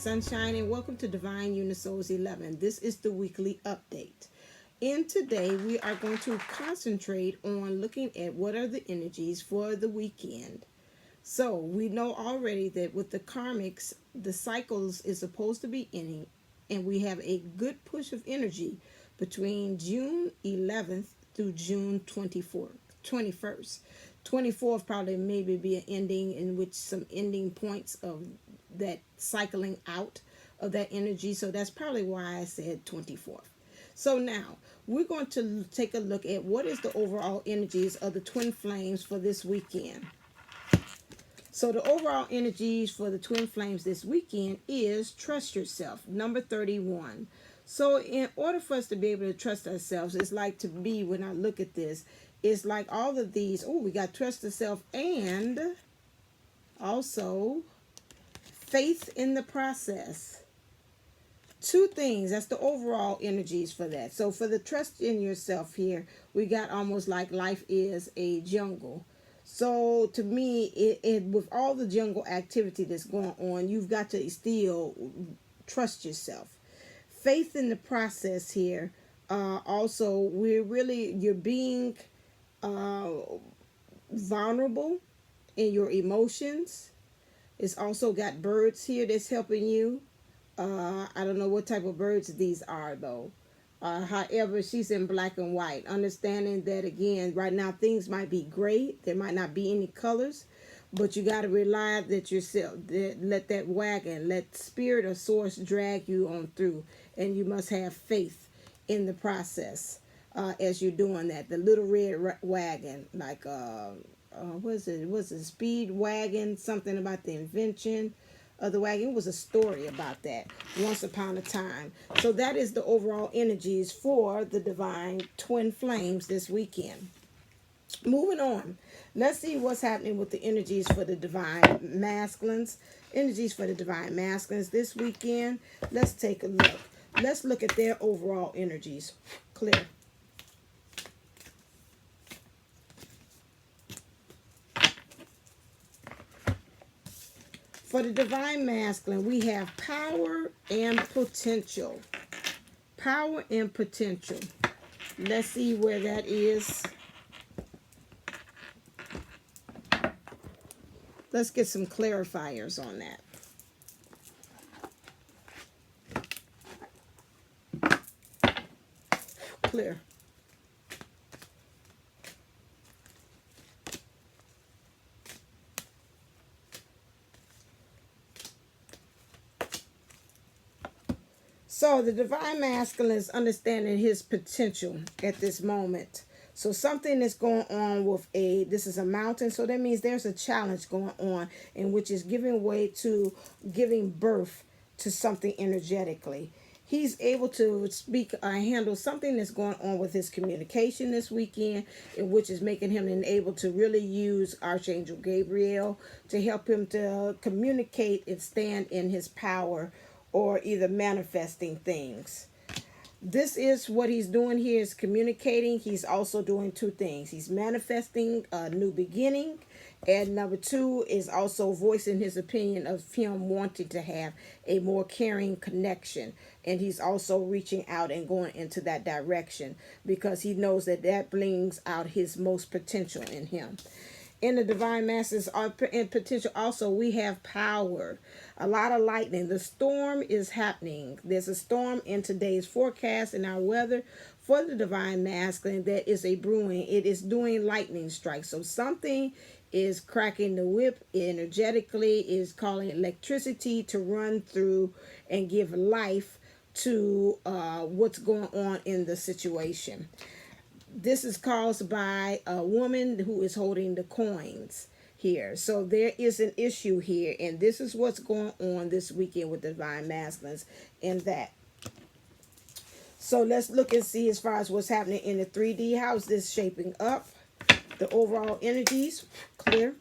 sunshine, and welcome to Divineunisoulsll 11. This is the weekly update. And today we are going to concentrate on looking at what are the energies for the weekend. So we know already that with the karmics, the cycles is supposed to be ending, and we have a good push of energy between June 11th through June 21st. 24th probably maybe be an ending in which some ending points of that cycling out of that energy. So that's probably why I said 24th. So now we're going to take a look at what is the overall energies of the twin flames for this weekend. So the overall energies for the twin flames this weekend is trust yourself, number 31. So in order for us to be able to trust ourselves, it's like to me when I look at this, it's like all of these, we got trust yourself and also faith in the process. Two things, that's the overall energies for that. So for the trust in yourself here, we got almost like life is a jungle. So to me, it with all the jungle activity that's going on, you've got to still trust yourself. Faith in the process here. Also, you're being vulnerable in your emotions. It's also got birds here that's helping you. I don't know what type of birds these are though. However, she's in black and white. Understanding that again, right now things might be gray. There might not be any colors. But you got to rely that yourself, let that wagon, let spirit or source drag you on through. And you must have faith in the process as you're doing that. The little red wagon, like, what is it? It was a speed wagon, something about the invention of the wagon. It was a story about that once upon a time. So that is the overall energies for the divine twin flames this weekend. Moving on, let's see what's happening with the energies for the divine masculines. Energies for the divine masculines this weekend. Let's take a look. Let's look at their overall energies. Clear. For the divine masculine, we have power and potential. Power and potential. Let's see where that is. Let's get some clarifiers on that. Clear. So the divine masculine is understanding his potential at this moment. So something is going on with this is a mountain. So that means there's a challenge going on in which is giving way to giving birth to something energetically. He's able to handle something that's going on with his communication this weekend, in which is making him able to really use Archangel Gabriel to help him to communicate and stand in his power or either manifesting things. This is what he's doing here is communicating. He's also doing two things. He's manifesting a new beginning. And number two is also voicing his opinion of him wanting to have a more caring connection. And he's also reaching out and going into that direction because he knows that that brings out his most potential in him. In the divine masses and potential also, we have power. A lot of lightning. The storm is happening. There's a storm in today's forecast in our weather for the divine masculine that is a brewing. It is doing lightning strikes. So something is cracking the whip energetically, is calling electricity to run through and give life to what's going on in the situation. This is caused by a woman who is holding the coins here. So there is an issue here, and this is what's going on this weekend with the divine masculines in that. So let's look and see as far as what's happening in the 3D. How is this shaping up? The overall energies, clear.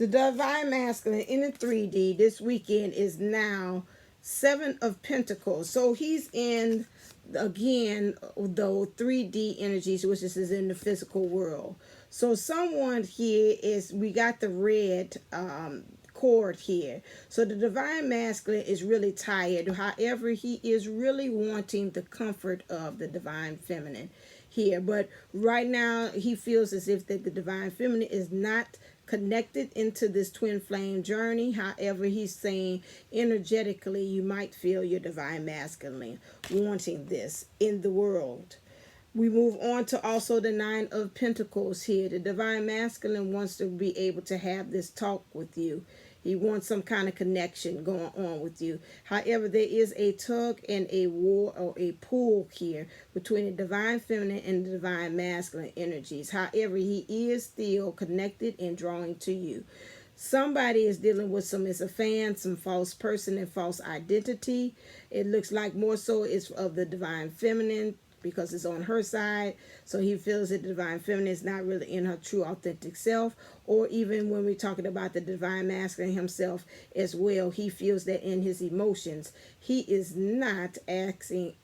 The divine masculine in the 3D this weekend is now 7 of Pentacles. So he's in, again, though 3D energies, which is in the physical world. So someone here is, we got the red cord here. So the divine masculine is really tired. However, he is really wanting the comfort of the divine feminine here. But right now, he feels as if that the divine feminine is not connected into this twin flame journey. However, he's saying energetically you might feel your divine masculine wanting this in the world. We move on to also the 9 of Pentacles here. The divine masculine wants to be able to have this talk with you. He wants some kind of connection going on with you. However, there is a tug and a war or a pull here between the divine feminine and the divine masculine energies. However, he is still connected and drawing to you. Somebody is dealing with it's a fan, some false person and false identity. It looks like more so it's of the divine feminine, because it's on her side. So he feels that the divine feminine is not really in her true authentic self. Or even when we're talking about the divine masculine himself as well, he feels that in his emotions he is not acting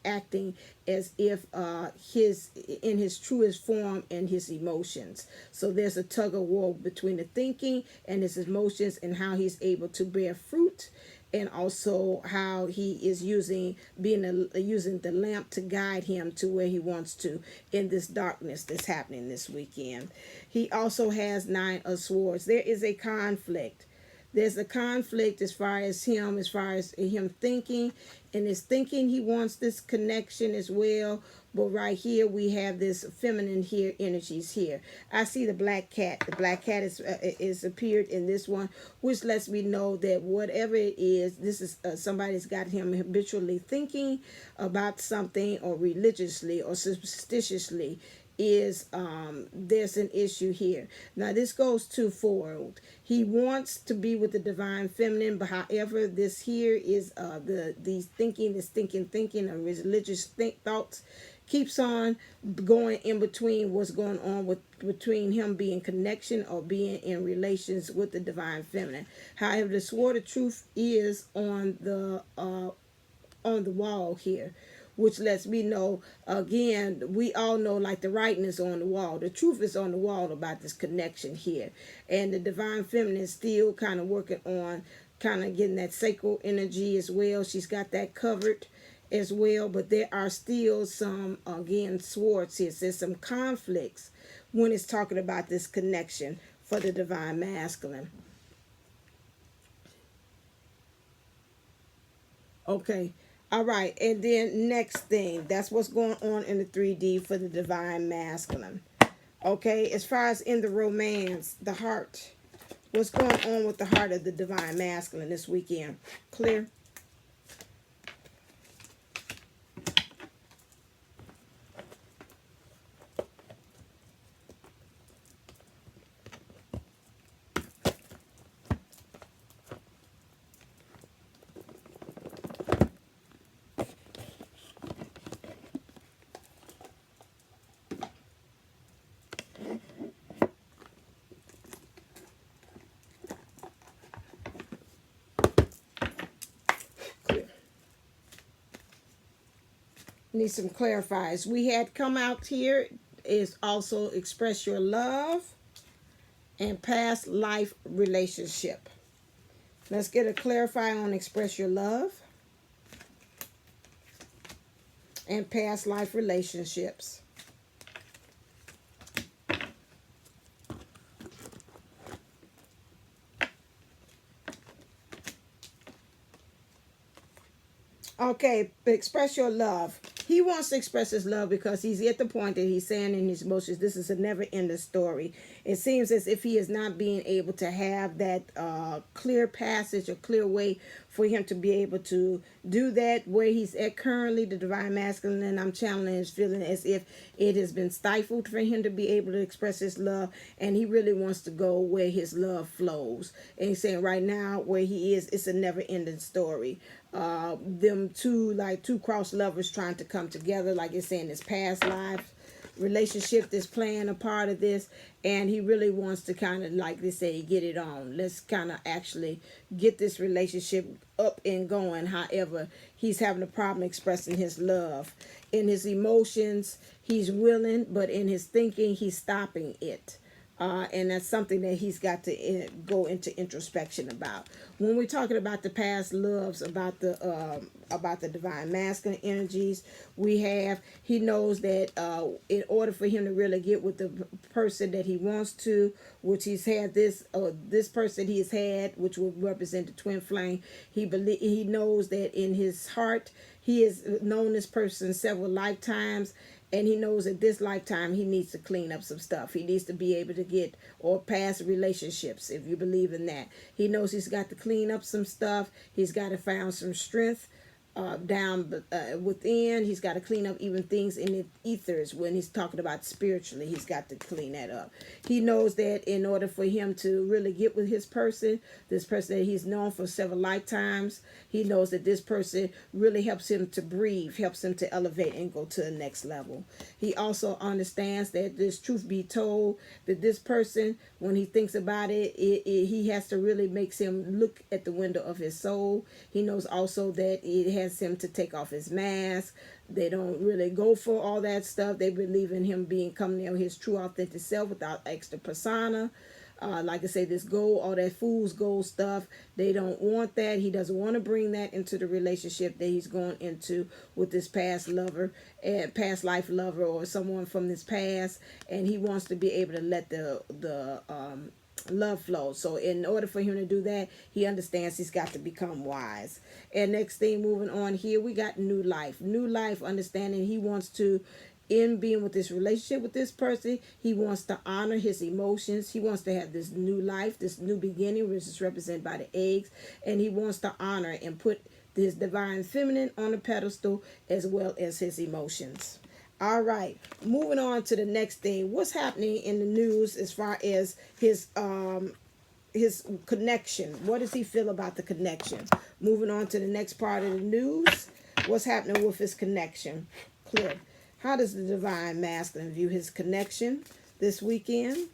as if in his truest form and his emotions. So there's a tug of war between the thinking and his emotions, and how he's able to bear fruit, and also how he is using the lamp to guide him to where he wants to in this darkness that's happening this weekend. He also has 9 of Swords. There is a conflict. There's a conflict as far as him thinking. In his thinking, he wants this connection as well. But right here, we have this feminine here energies here. I see the black cat. The black cat is appeared in this one, which lets me know that whatever it is, this is somebody's got him habitually thinking about something, or religiously or superstitiously, is there's an issue here. Now this goes twofold. He wants to be with the divine feminine, but however, this here is these thinking or religious thoughts keeps on going in between what's going on between him being connection or being in relations with the divine feminine. However, the sword of truth is on the wall here, which lets me know, again, we all know, like, the writing is on the wall. The truth is on the wall about this connection here. And the divine feminine is still kind of working on kind of getting that sacral energy as well. She's got that covered as well. But there are still some, again, swords here. There's some conflicts when it's talking about this connection for the divine masculine. Okay. All right, and then next thing, that's what's going on in the 3D for the divine masculine. Okay, as far as in the romance, the heart, what's going on with the heart of the divine masculine this weekend? Clear? Need some clarifiers. We had come out here is also express your love and past life relationship. Let's get a clarifier on express your love and past life relationships. Okay, express your love. He wants to express his love because he's at the point that he's saying in his emotions, this is a never-ending story. It seems as if he is not being able to have that clear passage or clear way for him to be able to do that where he's at currently, the divine masculine, and I'm channeling his feeling as if it has been stifled for him to be able to express his love, and he really wants to go where his love flows. And he's saying right now where he is, it's a never-ending story. Them two cross lovers trying to come together, like it's saying his past life relationship that's playing a part of this, and he really wants to kind of, like they say, get it on. Let's kind of actually get this relationship up and going. However, he's having a problem expressing his love. In his emotions, he's willing, but in his thinking, he's stopping it. And that's something that he's got to go into introspection about. When we're talking about the past loves, about the divine masculine energies, he knows that in order for him to really get with the person that he wants to, which he's had this person he has had, which will represent the twin flame, he knows that in his heart he has known this person several lifetimes. And he knows that this lifetime he needs to clean up some stuff. He needs to be able to get or past relationships, if you believe in that. He knows he's got to clean up some stuff. He's got to find some strength down within. He's got to clean up even things in the ethers. When he's talking about spiritually, he's got to clean that up. He knows that in order for him to really get with this person that he's known for several lifetimes, he knows that this person really helps him to breathe, helps him to elevate and go to the next level. He also understands that this, truth be told, that this person, when he thinks about it, he has to really makes him look at the window of his soul. He knows also that it has him to take off his mask. They don't really go for all that stuff. They believe in him coming there his true authentic self without extra persona. Like I say, this gold, all that fool's gold stuff, they don't want that. He doesn't want to bring that into the relationship that he's going into with this past lover, past life lover, or someone from this past. And he wants to be able to let the love flow. So in order for him to do that, he understands he's got to become wise. And next thing, moving on here, we got new life. New life, understanding he wants to, in being with this relationship with this person, he wants to honor his emotions. He wants to have this new life, this new beginning, which is represented by the eggs. And he wants to honor and put this divine feminine on a pedestal, as well as his emotions. All right, moving on to the next thing. What's happening in the news as far as his connection? What does he feel about the connection? Moving on to the next part of the news. What's happening with his connection? Clear. How does the divine masculine view his connection this weekend?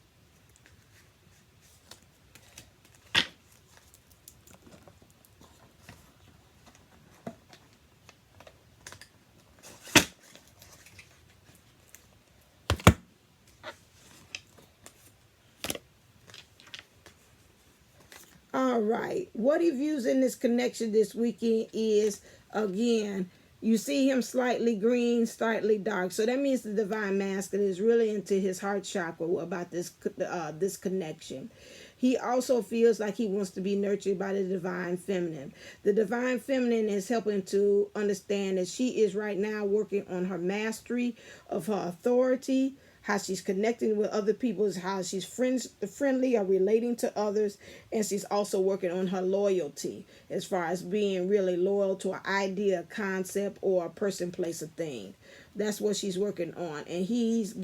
All right. What he views in this connection this weekend is, again, you see him slightly green, slightly dark. So that means the divine masculine is really into his heart chakra about this connection. He also feels like he wants to be nurtured by the divine feminine. The divine feminine is helping to understand that she is right now working on her mastery of her authority, how she's connecting with other people, how she's friendly or relating to others, and she's also working on her loyalty as far as being really loyal to an idea, a concept, or a person, place, or thing. That's what she's working on. And he's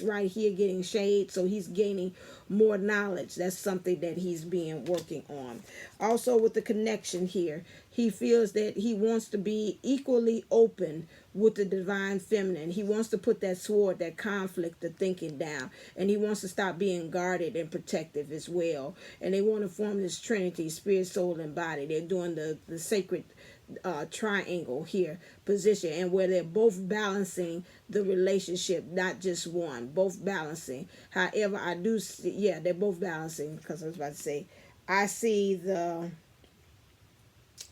right here getting shade, so he's gaining more knowledge. That's something that he's being working on. Also with the connection here, he feels that he wants to be equally open with the divine feminine. He wants to put that sword, that conflict, the thinking down. And he wants to stop being guarded and protective as well. And they want to form this trinity, spirit, soul, and body. They're doing the sacred triangle here position, and where they're both balancing the relationship, not just one, both balancing. However, I do see, yeah, they're both balancing, because I was about to say, I see the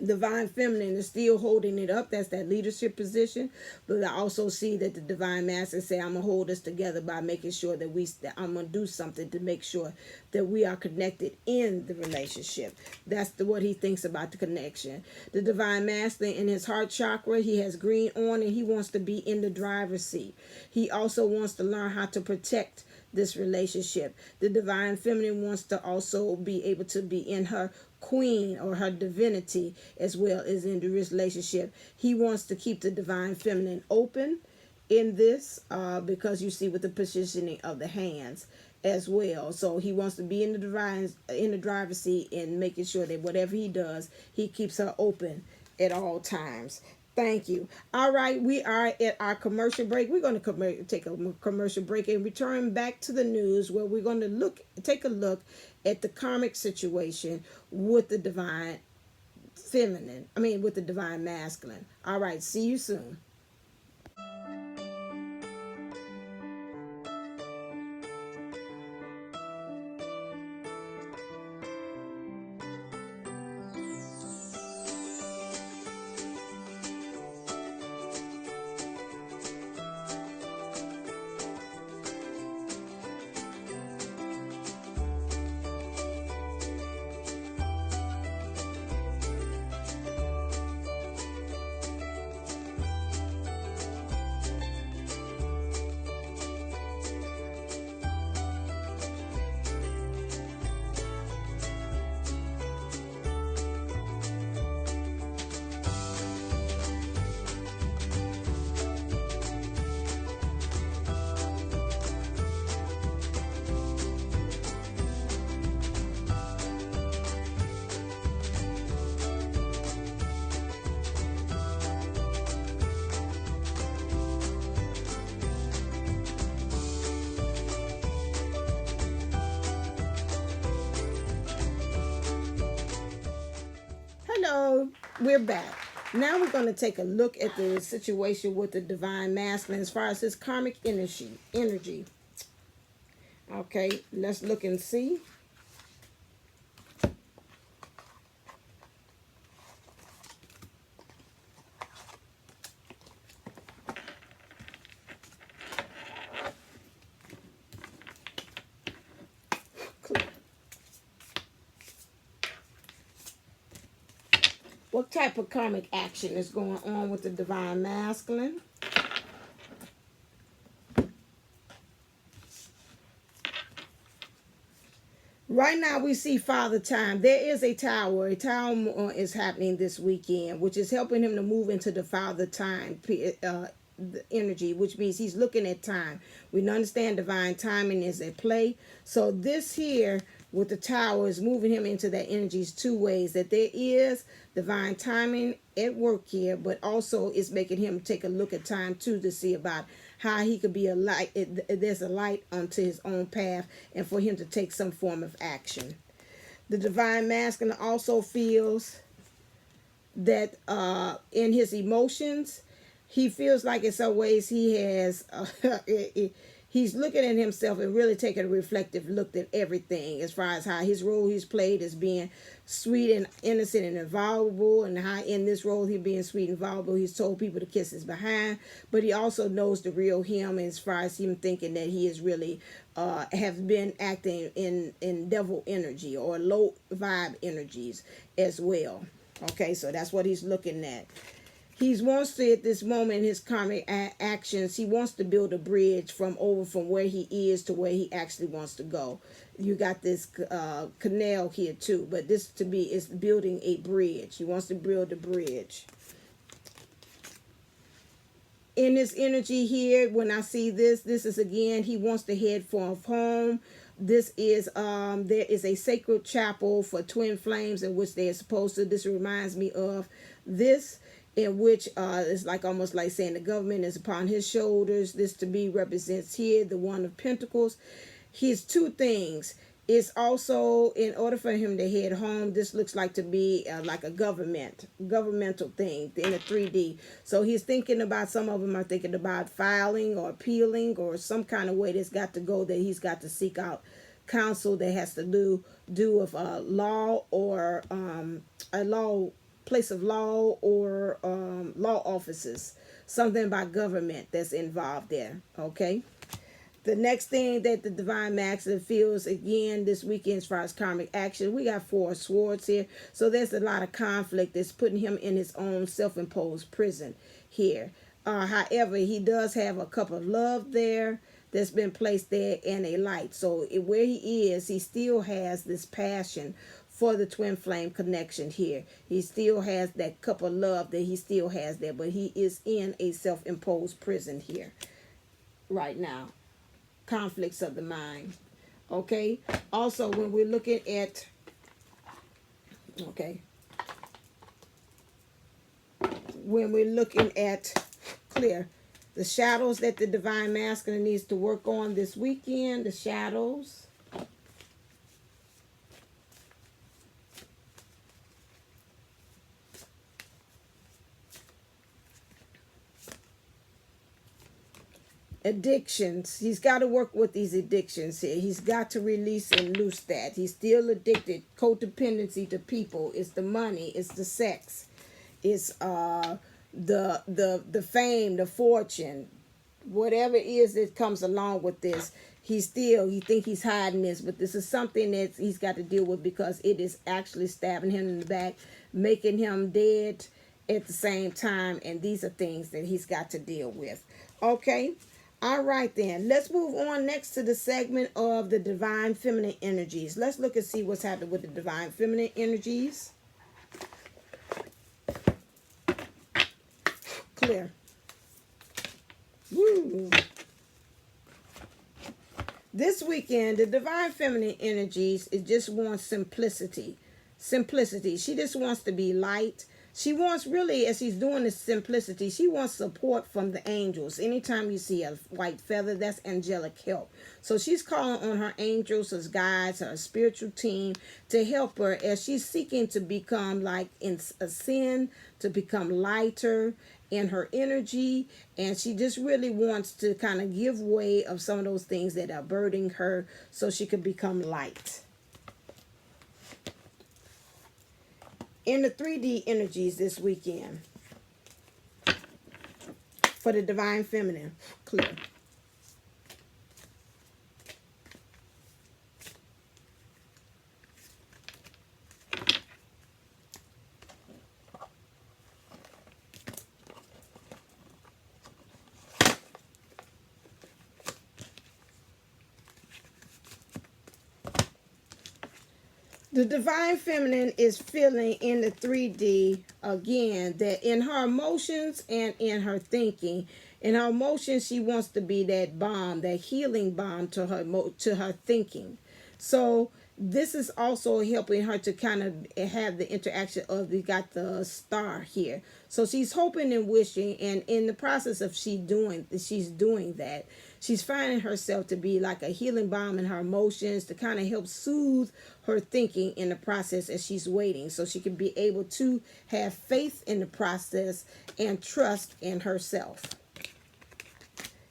divine feminine is still holding it up. That's that leadership position. But I also see that the divine masculine say, I'm going to hold us together by making sure that I'm going to do something to make sure that we are connected in the relationship. That's what he thinks about the connection. The divine masculine in his heart chakra, he has green on, and he wants to be in the driver's seat. He also wants to learn how to protect this relationship. The divine feminine wants to also be able to be in her queen or her divinity as well as in the relationship. He wants to keep the divine feminine open in this because you see with the positioning of the hands as well. So he wants to be in the driver's seat and making sure that whatever he does, he keeps her open at all times. Thank you. All right, we are at our commercial break. We're going to take a commercial break and return back to the news, where we're going to take a look at the karmic situation with the divine feminine. I mean, with the divine masculine. All right, see you soon. Hello, we're back. Now we're going to take a look at the situation with the divine masculine as far as his karmic energy. Okay, let's look and see. What type of karmic action is going on with the divine masculine? Right now we see Father Time. There is a tower. A tower is happening this weekend, which is helping him to move into the Father Time energy, which means he's looking at time. We understand divine timing is at play. So this here with the tower is moving him into that energies two ways, that there is divine timing at work here, but also it's making him take a look at time too, to see about how he could be a light. There's a light onto his own path, and for him to take some form of action. The divine masculine also feels that in his emotions, he feels like in some ways he has he's looking at himself and really taking a reflective look at everything, as far as how his role he's played as being sweet and innocent and vulnerable, and how in this role he being sweet and vulnerable, he's told people to kiss his behind, but he also knows the real him, as far as him thinking that he is really have been acting in devil energy or low vibe energies as well. Okay, so that's what he's looking at. He wants to, at this moment in his karmic actions, he wants to build a bridge from where he is to where he actually wants to go. You got this canal here too, but this to me is building a bridge. He wants to build a bridge. In this energy here, when I see this is again, he wants to head for home. This is there is a sacred chapel for twin flames in which they are supposed to. This reminds me of this, in which it's like almost like saying the government is upon his shoulders. This to me represents here the One of Pentacles. His two things. It's also, in order for him to head home, this looks like to be like a governmental thing in a 3D. So he's thinking about, some of them are thinking about filing or appealing or some kind of way that's got to go, that he's got to seek out counsel that has to do with law or a law, place of law, or law offices, something about government that's involved there. Okay, the next thing that the divine masculine feels again this weekend as far as karmic action, we got 4 swords here, so there's a lot of conflict that's putting him in his own self-imposed prison here. However, he does have a cup of love there that's been placed there, and a light. So where he is, he still has this passion for the twin flame connection here. He still has that cup of love that he still has there, but he is in a self-imposed prison here right now. Conflicts of the mind. Okay, also when we're looking at, okay, when we're looking at clear the shadows that the divine masculine needs to work on this weekend, the shadows. Addictions. He's got to work with these addictions here. He's got to release and loose that. He's still addicted. Codependency to people. It's the money. It's the sex. It's the fame, the fortune, whatever it is that comes along with this. He think he's hiding this, but this is something that he's got to deal with because it is actually stabbing him in the back, making him dead at the same time, and these are things that he's got to deal with. Okay. All right, then. Let's move on next to the segment of the divine feminine energies. Let's look and see what's happening with the divine feminine energies. Clear. Woo. This weekend, the divine feminine energies, it just wants simplicity. Simplicity. She just wants to be light. She wants, really, as she's doing this simplicity, she wants support from the angels. Anytime you see a white feather, that's angelic help. So she's calling on her angels as guides, her spiritual team, to help her as she's seeking to become like ascend, to become lighter in her energy. And she just really wants to kind of give way of some of those things that are burdening her so she can become light. In the 3D energies this weekend for the divine feminine, clear. The divine feminine is feeling in the 3D again that in her emotions and in her thinking, in her emotions she wants to be that balm, that healing balm to her thinking. So this is also helping her to kind of have the interaction of, we got the star here. So she's hoping and wishing, and in the process of she's doing that, she's finding herself to be like a healing balm in her emotions to kind of help soothe her thinking in the process as she's waiting, so she can be able to have faith in the process and trust in herself.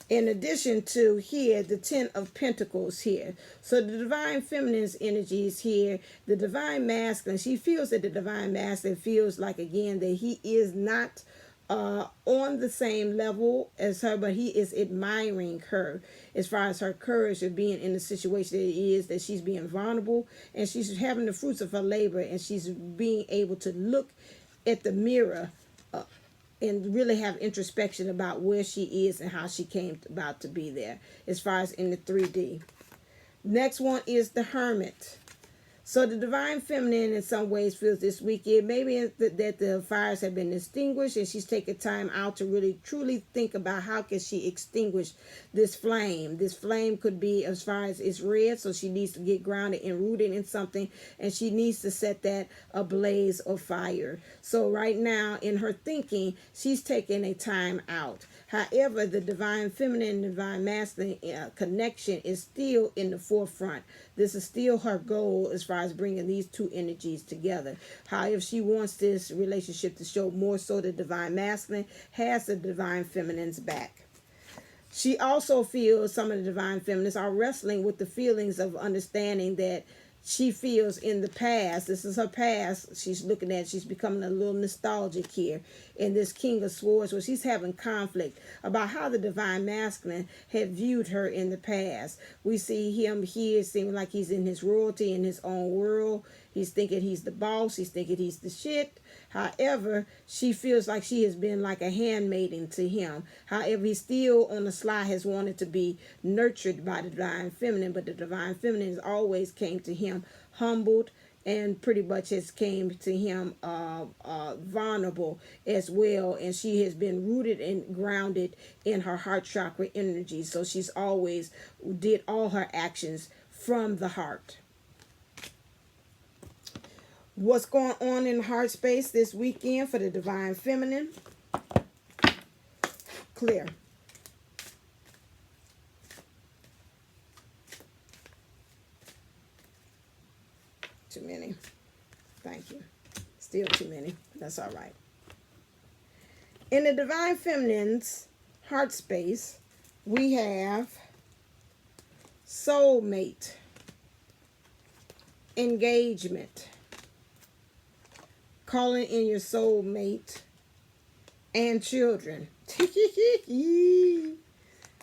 In addition to here, the 10 of Pentacles here. So the divine feminine's energy is here. The divine masculine, she feels that the divine masculine feels like, again, that he is not on the same level as her, but he is admiring her as far as her courage of being in the situation that it is, that she's being vulnerable and she's having the fruits of her labor, and she's being able to look at the mirror and really have introspection about where she is and how she came about to be there as far as in the 3D. Next one is the Hermit. So the divine feminine in some ways feels this weekend maybe that the fires have been extinguished, and she's taking time out to really truly think about how can she extinguish this flame. This flame could be, as far as it's red, so she needs to get grounded and rooted in something, and she needs to set that ablaze or fire. So right now in her thinking, she's taking a time out. However, the divine feminine and divine masculine connection is still in the forefront. This is still her goal as far as bringing these two energies together. However, she wants this relationship to show more so the divine masculine has the divine feminine's back. She also feels some of the divine feminines are wrestling with the feelings of understanding that she feels in the past. This is her past. She's looking at, she's becoming a little nostalgic here in this King of Swords, where she's having conflict about how the divine masculine had viewed her in the past. We see him here seeming like he's in his royalty, in his own world. He's thinking he's the boss. He's thinking he's the shit. However, she feels like she has been like a handmaiden to him. However, he still on the sly has wanted to be nurtured by the divine feminine, but the divine feminine has always came to him humbled, and pretty much has came to him vulnerable as well. And she has been rooted and grounded in her heart chakra energy. So she's always did all her actions from the heart. What's going on in heart space this weekend for the divine feminine? Clear. Too many. Thank you. Still too many. That's all right. In the Divine Feminine's heart space, we have soulmate, engagement, calling in your soulmate, and children.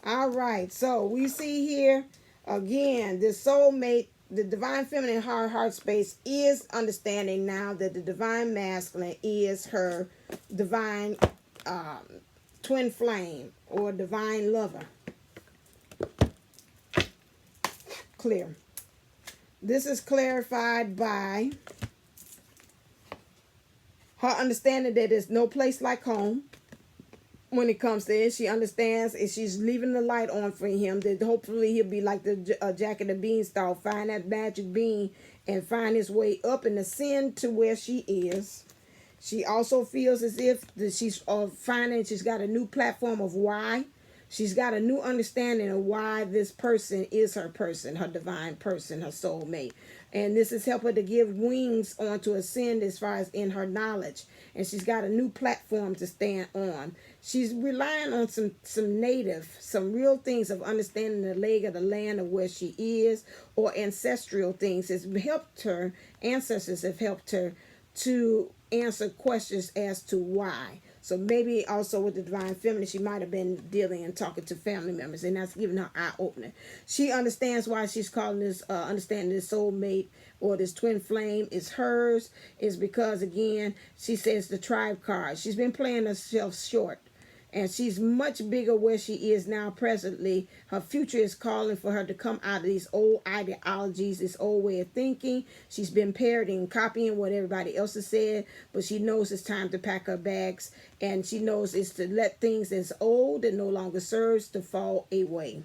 All right, so we see here again the soulmate, the divine feminine heart space is understanding now that the divine masculine is her divine twin flame or divine lover. Clear. This is clarified by her understanding that there's no place like home when it comes to it. She understands if she's leaving the light on for him, that hopefully he'll be like the Jack and the Beanstalk, find that magic bean and find his way up and ascend to where she is. She also feels as if that she's finding she's got a new platform of why. She's got a new understanding of why this person is her person, her divine person, her soulmate. And this has helped her to give wings on to ascend as far as in her knowledge. And she's got a new platform to stand on. She's relying on some real things of understanding the lay of the land of where she is, or ancestral things has helped her. Ancestors have helped her to answer questions as to why. So maybe also with the divine feminine, she might have been dealing and talking to family members, and that's giving her eye opening. She understands why she's calling this, understanding this soulmate or this twin flame is hers, is because, again, she says the tribe card. She's been playing herself short, and she's much bigger where she is now presently. Her future is calling for her to come out of these old ideologies, this old way of thinking. She's been parroting, copying what everybody else has said, but she knows it's time to pack her bags, and she knows it's to let things that's old and no longer serves to fall away.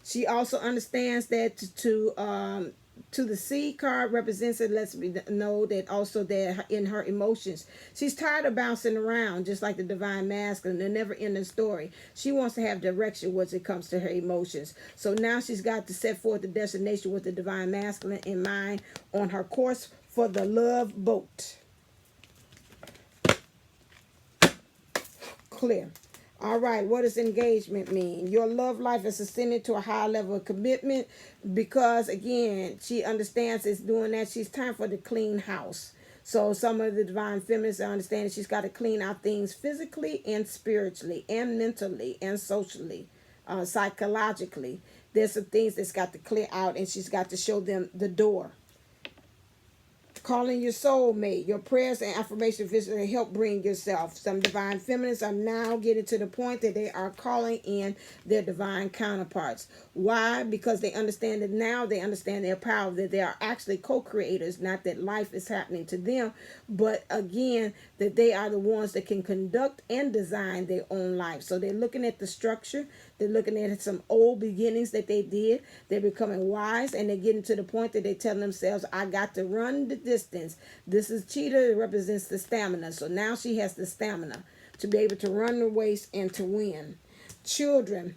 She also understands that to the C card represents, it lets me know that also that in her emotions, she's tired of bouncing around just like the divine masculine, the never ending story. She wants to have direction once it comes to her emotions. So now she's got to set forth the destination with the divine masculine in mind on her course for the love boat. Clear. All right, what does engagement mean? Your love life is ascending to a higher level of commitment because, again, she understands it's doing that. She's time for the clean house. So some of the divine feminists understand she's got to clean out things physically and spiritually and mentally and socially, psychologically. There's some things that's got to clear out, and she's got to show them the door. Calling your soulmate, your prayers and affirmation visibly help bring yourself. Some divine feminists are now getting to the point that they are calling in their divine counterparts. Why? Because they understand that now they understand their power, that they are actually co-creators, not that life is happening to them, but again, that they are the ones that can conduct and design their own life. So they're looking at the structure, they're looking at some old beginnings that they did, they're becoming wise, and they're getting to the point that they tell themselves, I got to run the distance. This is cheetah, it represents the stamina. So now she has the stamina to be able to run the race and to win. Children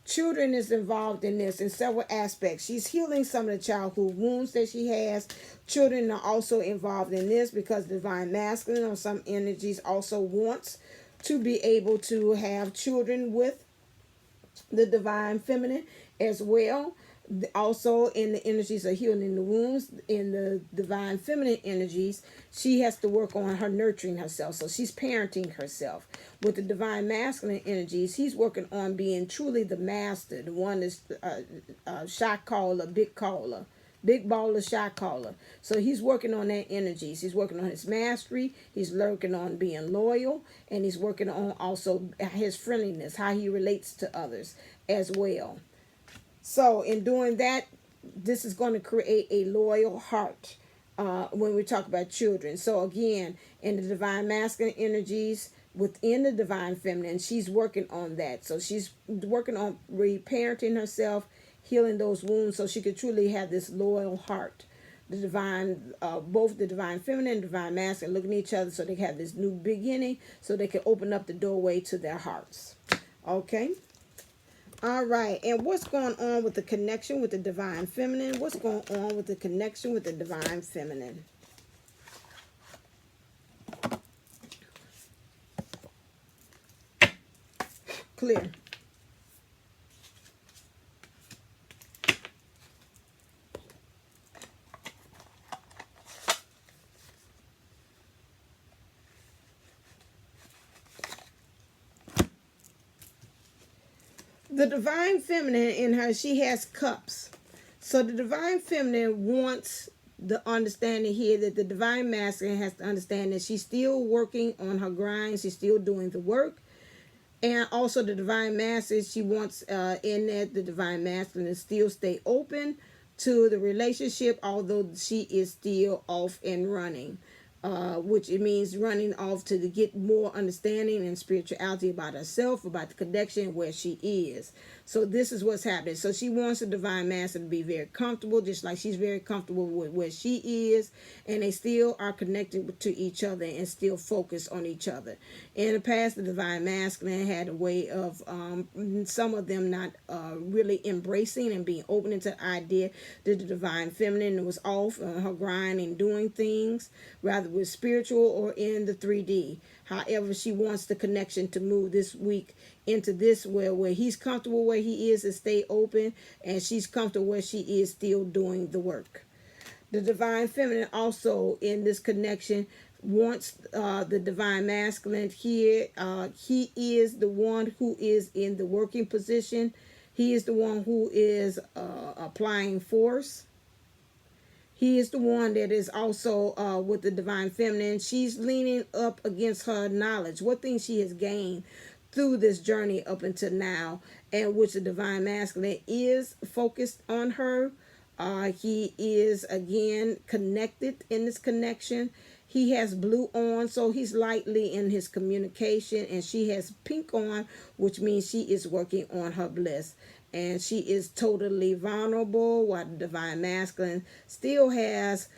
is involved in this in several aspects. She's healing some of the childhood wounds that she has. Children are also involved in this because divine masculine or some energies also wants to be able to have children with the divine feminine as well. Also in the energies of healing the wounds, in the divine feminine energies, she has to work on her nurturing herself. So she's parenting herself. With the divine masculine energies, he's working on being truly the master, the one that's shot caller, big baller, shot caller. So he's working on that energies. He's working on his mastery. He's working on being loyal, and he's working on also his friendliness, how he relates to others as well. So in doing that, this is going to create a loyal heart when we talk about children. So again, in the divine masculine energies, within the divine feminine, she's working on that. So she's working on reparenting herself, healing those wounds so she could truly have this loyal heart. the divine, both the divine feminine and divine masculine looking at each other so they have this new beginning, so they can open up the doorway to their hearts. Okay. All right. And what's going on with the connection with the divine feminine? What's going on with the connection with the divine feminine? Clear. The divine feminine in her, she has cups. So the divine feminine wants the understanding here that the divine masculine has to understand that she's still working on her grind. She's still doing the work. And also the divine masculine, she wants in that the divine masculine to still stay open to the relationship, although she is still off and running. Which it means running off to get more understanding and spirituality about herself, about the connection where she is. So this is what's happening. So she wants the divine master to be very comfortable, just like she's very comfortable with where she is, and they still are connected to each other and still focused on each other. In the past, the divine masculine had a way of some of them not really embracing and being open to the idea that the divine feminine was off on her grind and doing things, rather with spiritual or in the 3D. However, she wants the connection to move this week into this where he's comfortable where he is and stay open, and she's comfortable where she is still doing the work. The divine feminine also in this connection wants the divine masculine here. He is the one who is in the working position. He is the one who is applying force. He is the one that is also with the divine feminine. She's leaning up against her knowledge, what things she has gained through this journey up until now, and which the divine masculine is focused on her. He is again connected in this connection. He has blue on, so he's lightly in his communication, and she has pink on, which means she is working on her bliss. And she is totally vulnerable, while the divine masculine still has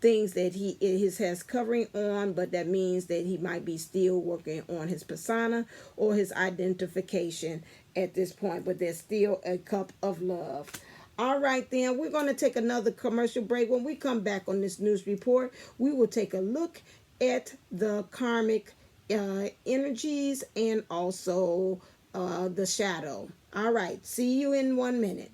things that he has covering on, but that means that he might be still working on his persona or his identification at this point, but there's still a cup of love. All right, then we're going to take another commercial break. When we come back on this news report, we will take a look at the karmic energies and also the shadow. All right, see you in 1 minute.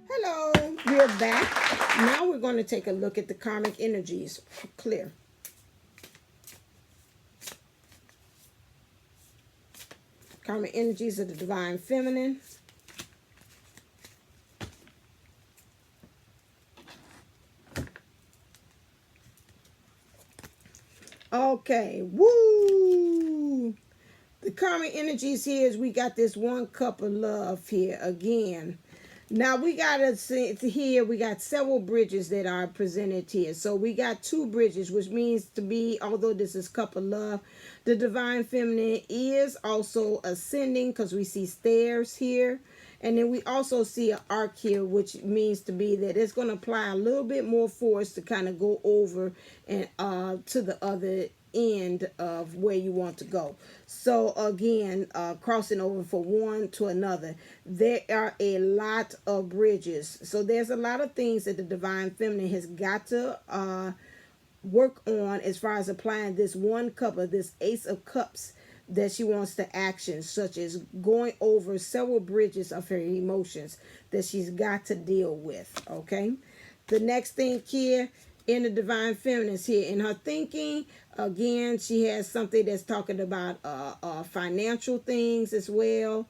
Hello, we're back. Now we're going to take a look at the karmic energies. Clear. Karmic energies of the divine feminine. Okay, woo! The karmic energies here is we got this one cup of love here again. Now we got to see here, we got several bridges that are presented here. So we got two bridges, which means to be, although this is cup of love, the divine feminine is also ascending because we see stairs here. And then we also see an arc here, which means to be that it's going to apply a little bit more force to kind of go over and to the other end of where you want to go. So again, crossing over from one to another, there are a lot of bridges. So there's a lot of things that the divine feminine has got to work on as far as applying this one cup of this Ace of Cups that she wants to action, such as going over several bridges of her emotions that she's got to deal with. Okay, the next thing here in the divine feminine is here in her thinking. Again, she has something that's talking about financial things as well.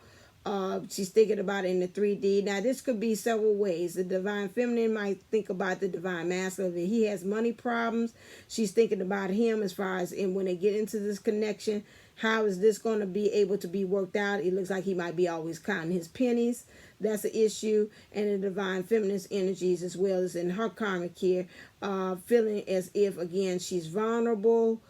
She's thinking about it in the 3D. Now, this could be several ways. The divine feminine might think about the divine masculine. If he has money problems, she's thinking about him as far as when they get into this connection, how is this going to be able to be worked out? It looks like he might be always counting his pennies. That's an issue. And the divine feminine's energies as well as in her karmic here, feeling as if, again, she's vulnerable.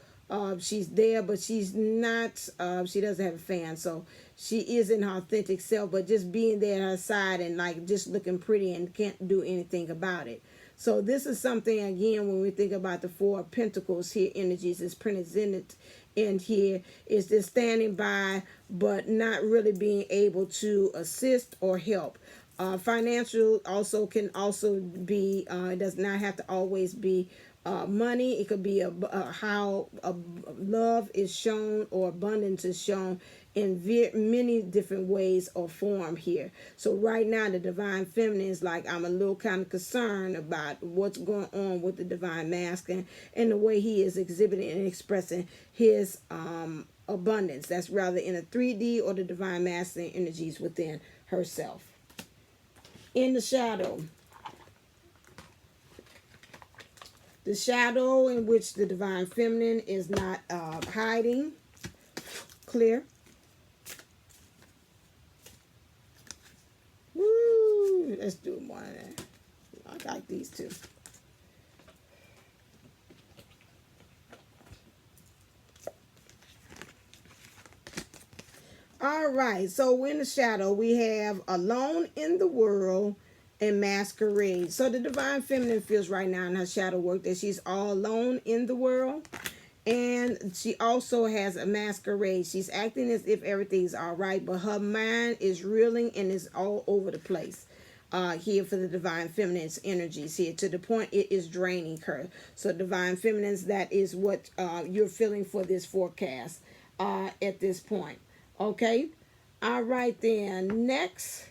She's there, but she's not, she doesn't have a fan. So she is in her authentic self, but just being there at her side and like just looking pretty and can't do anything about it. So this is something, again, when we think about the Four of Pentacles here, energies is presented in here, is just standing by, but not really being able to assist or help. Financial also can also be, it does not have to always be money. It could be how love is shown or abundance is shown in many different ways or form here. So right now the divine feminine is like, I'm a little kind of concerned about what's going on with the divine masculine and the way he is exhibiting and expressing his abundance. That's rather in a 3D or the divine masculine energies within herself. In the shadow. The shadow in which the divine feminine is not hiding. Clear. Woo! Let's do one of that. I like these two. All right. So in the shadow, we have alone in the world and masquerade. So the divine feminine feels right now in her shadow work that she's all alone in the world. And she also has a masquerade. She's acting as if everything's all right, but her mind is reeling and is all over the place. Here for the divine feminine's energies here, to the point it is draining her. So divine feminines, that is what you're feeling for this forecast at this point. Okay? All right then. Next,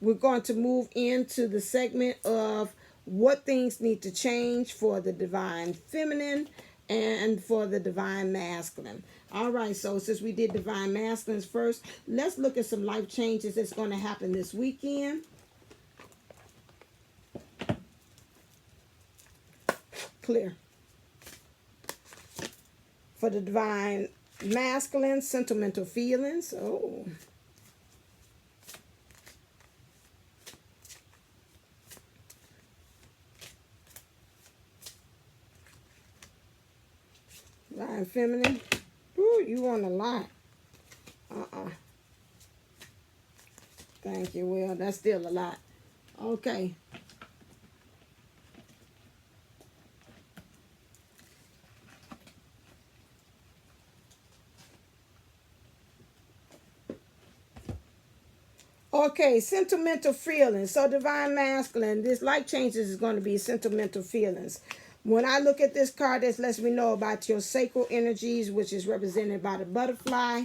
we're going to move into the segment of what things need to change for the divine feminine and for the divine masculine. All right, so since we did divine masculines first, let's look at some life changes that's going to happen this weekend. Clear. For the divine masculine, sentimental feelings. Oh. Divine feminine. Ooh, you want a lot. Thank you. Well, that's still a lot. Okay. Okay, sentimental feelings. So divine masculine, this life changes is going to be sentimental feelings. When I look at this card, this lets me know about your sacral energies, which is represented by the butterfly,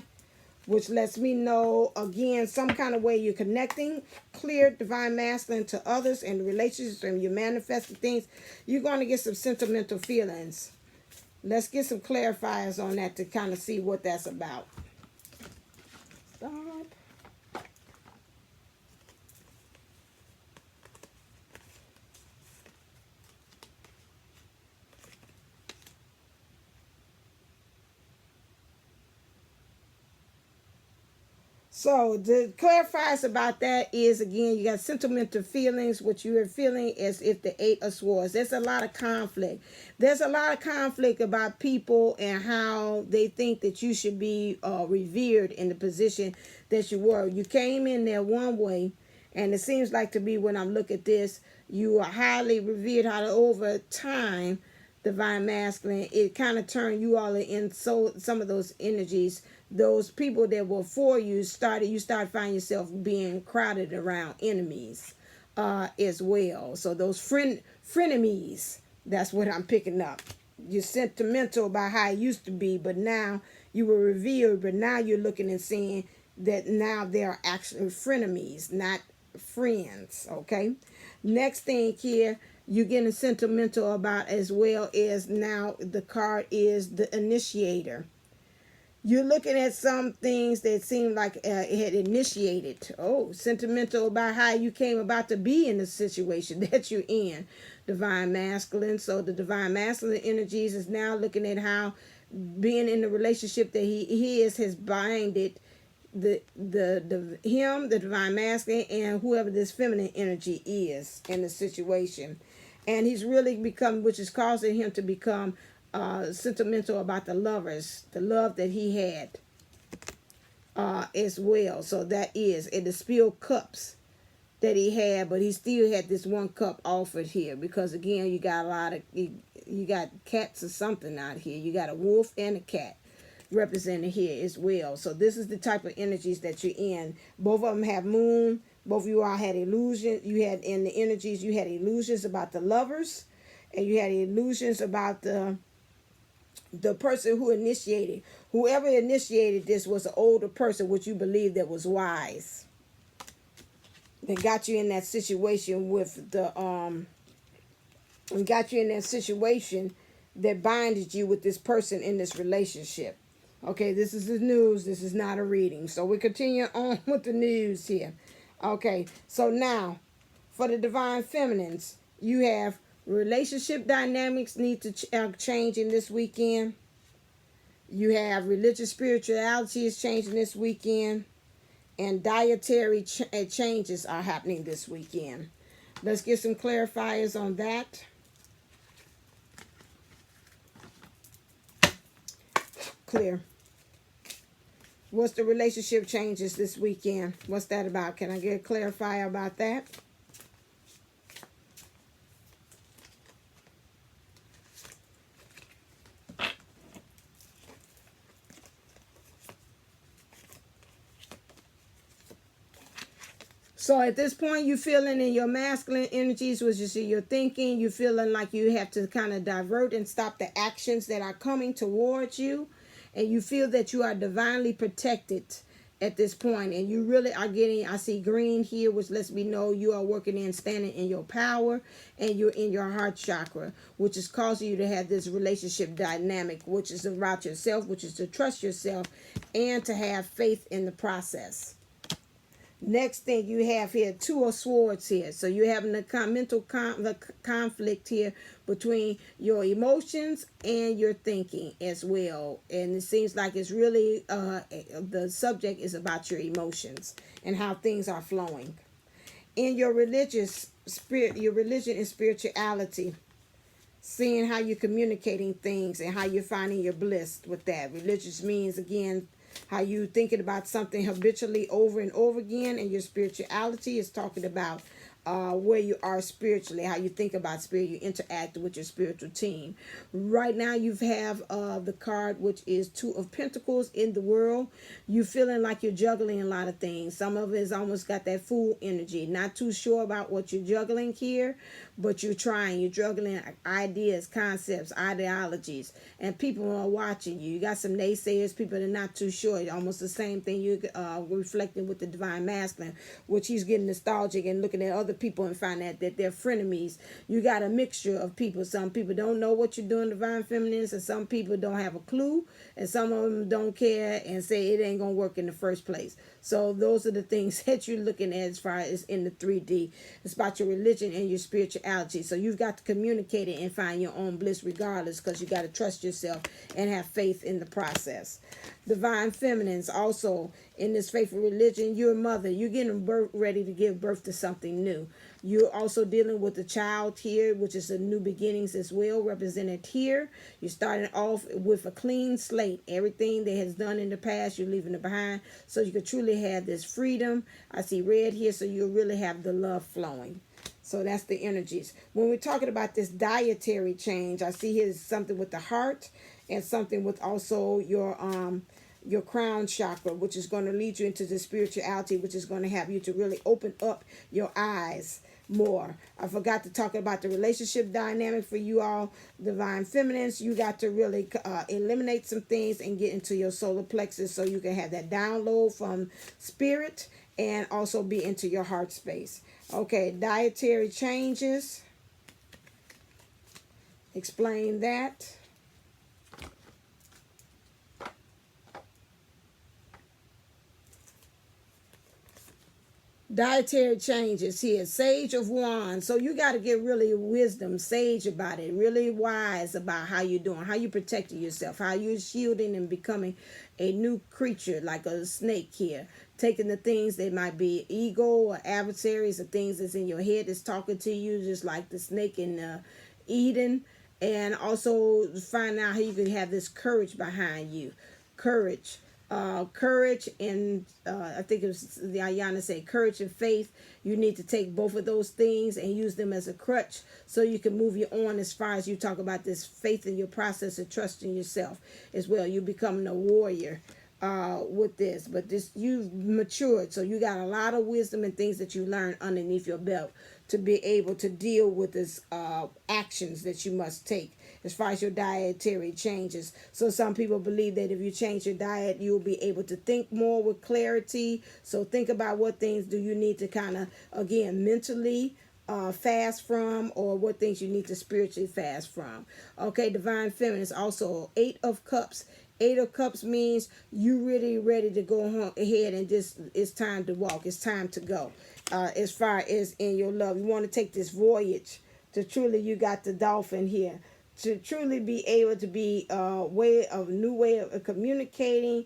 which lets me know, again, some kind of way you're connecting clear divine masculine to others and relationships, and you're manifesting things. You're going to get some sentimental feelings. Let's get some clarifiers on that to kind of see what that's about. Stop. So the clarifiers about that is, again, you got sentimental feelings. What you are feeling is if the Eight of Swords. There's a lot of conflict. There's a lot of conflict about people and how they think that you should be revered in the position that you were. You came in there one way, and it seems like to me when I look at this, you are highly revered. How over time, divine masculine, it kind of turned you all in. So some of those energies, those people that were for you, you start finding yourself being crowded around enemies as well. So those frenemies, that's what I'm picking up. You're sentimental about how it used to be, but now you were revealed, but now you're looking and seeing that now they are actually frenemies, not friends. Okay. Next thing here, you're getting sentimental about as well as now the card is the initiator. You're looking at some things that seem like it had initiated. Oh, sentimental about how you came about to be in the situation that you're in. Divine masculine. So the divine masculine energies is now looking at how being in the relationship that he is has binded the divine masculine, and whoever this feminine energy is in the situation. And he's really become, which is causing him to become sentimental about the love that he had as well. So that is in the spilled cups that he had, but he still had this one cup offered here, because again, you got a lot of you got cats or something out here. You got a wolf and a cat represented here as well. So this is the type of energies that you're in. Both of them have moon. Both of you all had illusion. You had in the energies, you had illusions about the lovers, and you had illusions about the person who initiated. Whoever initiated this was an older person, which you believe that was wise. They got you in that situation with the got you in that situation that binded you with this person in this relationship. Okay, this is the news. This is not a reading. So we continue on with the news here. Okay, so now for the divine feminines, you have relationship dynamics need to change in this weekend. You have religious spirituality is changing this weekend. And dietary changes are happening this weekend. Let's get some clarifiers on that. Clear. What's the relationship changes this weekend? What's that about? Can I get a clarifier about that? So at this point, you're feeling in your masculine energies, which is your thinking, you're feeling like you have to kind of divert and stop the actions that are coming towards you. And you feel that you are divinely protected at this point. And you really are getting, I see green here, which lets me know you are working in, standing in your power. And you're in your heart chakra, which is causing you to have this relationship dynamic, which is about yourself, which is to trust yourself and to have faith in the process. Next thing you have here, Two of Swords here. So you're having a mental conflict here between your emotions and your thinking as well. And it seems like it's really, the subject is about your emotions and how things are flowing. In your religious spirit, your religion and spirituality, seeing how you're communicating things and how you're finding your bliss with that. Religious means, again, how you thinking about something habitually over and over again, and your spirituality is talking about where you are spiritually, how you think about spirit, you interact with your spiritual team. Right now you have the card, which is Two of Pentacles in the world. You feeling like you're juggling a lot of things. Some of it is almost got that fool energy. Not too sure about what you're juggling here, but you're trying. You're juggling ideas, concepts, ideologies, and people are watching you. You got some naysayers, people that are not too sure. Almost the same thing you reflecting with the divine masculine, which he's getting nostalgic and looking at other people and find out that they're frenemies. You got a mixture of people. Some people don't know what you're doing, divine feminines, and some people don't have a clue, and some of them don't care and say it ain't gonna work in the first place. So those are the things that you're looking at as far as in the 3D. It's about your religion and your spirituality. So you've got to communicate it and find your own bliss regardless, because you got to trust yourself and have faith in the process. Divine feminines also in this faithful religion, you're a mother. You're getting ready to give birth to something new. You're also dealing with the child here, which is a new beginnings as well, represented here. You're starting off with a clean slate. Everything that has done in the past, you're leaving it behind. So you can truly have this freedom. I see red here, so you'll really have the love flowing. So that's the energies. When we're talking about this dietary change, I see here's something with the heart and something with also your crown chakra, which is going to lead you into the spirituality, which is going to have you to really open up your eyes more. I forgot to talk about the relationship dynamic for you all, divine feminines. You got to really eliminate some things and get into your solar plexus so you can have that download from spirit and also be into your heart space. Okay, dietary changes. Explain that. Dietary changes here. Sage of Wands. So you got to get really wisdom, sage about it, really wise about how you're doing, how you protecting yourself, how you're shielding and becoming a new creature like a snake here. Taking the things that might be ego or adversaries or things that's in your head that's talking to you, just like the snake in Eden. And also find out how you can have this courage behind you. Courage. Courage and I think it was the Ayana say courage and faith. You need to take both of those things and use them as a crutch so you can move you on as far as you talk about this faith in your process and trust in yourself as well. You becoming a warrior with this, but this you've matured, so you got a lot of wisdom and things that you learned underneath your belt to be able to deal with this actions that you must take as far as your dietary changes. So some people believe that if you change your diet, you'll be able to think more with clarity. So think about what things do you need to kind of, again, mentally fast from, or what things you need to spiritually fast from. Okay, divine feminine, also 8 of Cups. 8 of Cups means you really ready to go ahead and just, it's time to walk. It's time to go. As far as in your love, you want to take this voyage to truly, you got the dolphin here, to truly be able to be a new way of communicating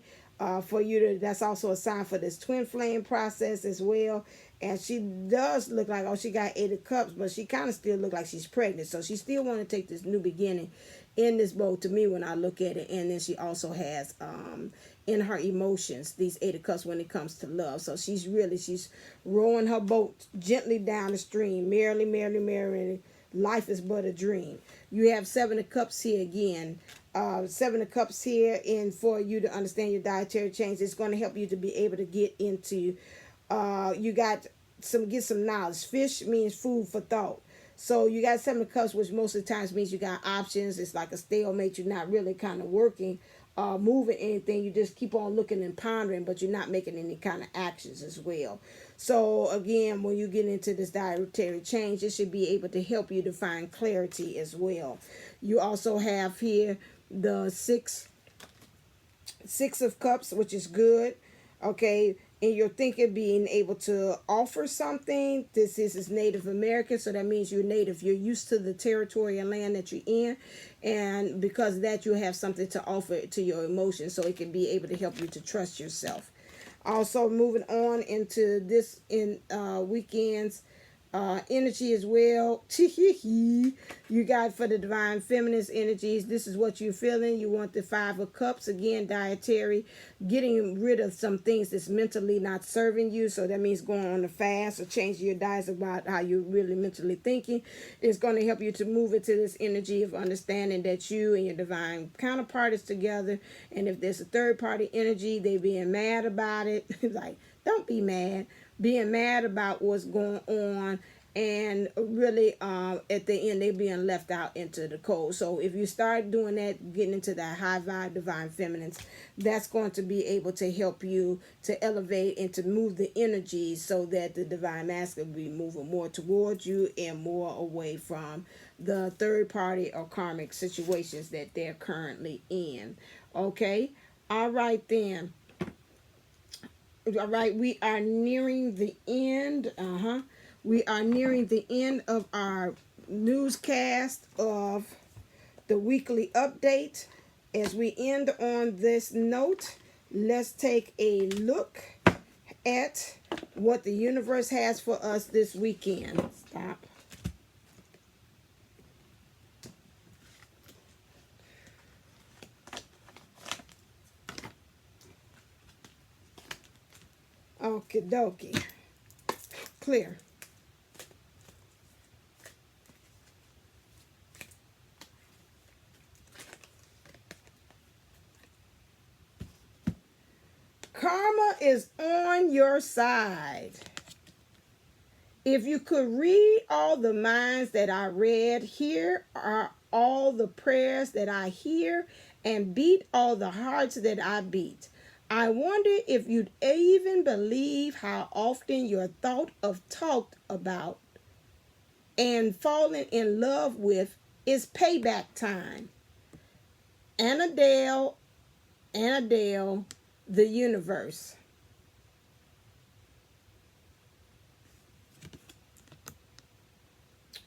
for you to, that's also a sign for this twin flame process as well. And she does look like, oh, she got 8 of Cups, but she kind of still look like she's pregnant. So she still want to take this new beginning in this boat to me when I look at it. And then she also has in her emotions these 8 of Cups when it comes to love. So she's rowing her boat gently down the stream, merrily, merrily, merrily. Life is but a dream. You have 7 of Cups here again. 7 of Cups here, and for you to understand your dietary change, it's going to help you to be able to get into you got get some knowledge. Fish means food for thought. So you got 7 of Cups, which most of the times means you got options. It's like a stalemate. You're not really kind of working, moving anything. You just keep on looking and pondering, but you're not making any kind of actions as well. So again, when you get into this dietary change, it should be able to help you to find clarity as well. You also have here the six of Cups, which is good. Okay, in your thinking, being able to offer something. This is Native American, so that means you're native. You're used to the territory and land that you're in, and because of that, you have something to offer to your emotions, so it can be able to help you to trust yourself. Also, moving on into this weekend's energy as well. You got for the divine feminist energies, this is what you're feeling. You want the 5 of Cups, again, dietary, getting rid of some things that's mentally not serving you. So that means going on a fast or changing your diets about how you're really mentally thinking. It's going to help you to move into this energy of understanding that you and your divine counterpart is together. And if there's a third party energy, they being mad about it. Like, don't be mad. Being mad about what's going on, and really at the end they being left out into the cold. So if you start doing that, getting into that high vibe divine feminines, that's going to be able to help you to elevate and to move the energies so that the divine masculine will be moving more towards you and more away from the third party or karmic situations that they're currently in. Okay, all right then. All right, we are nearing the end. We are nearing the end of our newscast of the weekly update. As we end on this note, let's take a look at what the universe has for us this weekend. Stop. Okie dokie. Clear. Karma is on your side. If you could read all the minds that I read, here are all the prayers that I hear, and beat all the hearts that I beat. I wonder if you'd even believe how often you're thought of, talked about, and falling in love with is payback time. Annadelle, the universe.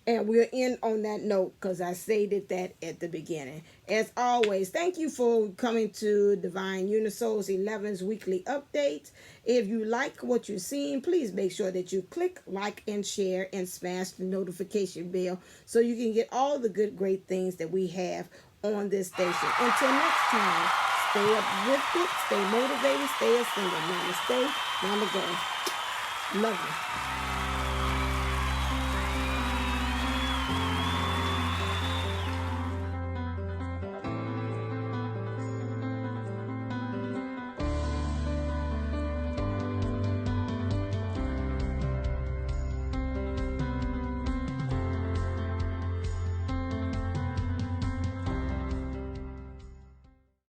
And we'll end on that note because I stated that at the beginning. As always, thank you for coming to Divineunisoulsll 11's weekly update. If you like what you're seeing, please make sure that you click like and share and smash the notification bell so you can get all the good, great things that we have on this station. Until next time, stay uplifted, stay motivated, stay ascended. Namaste, namago. Love you.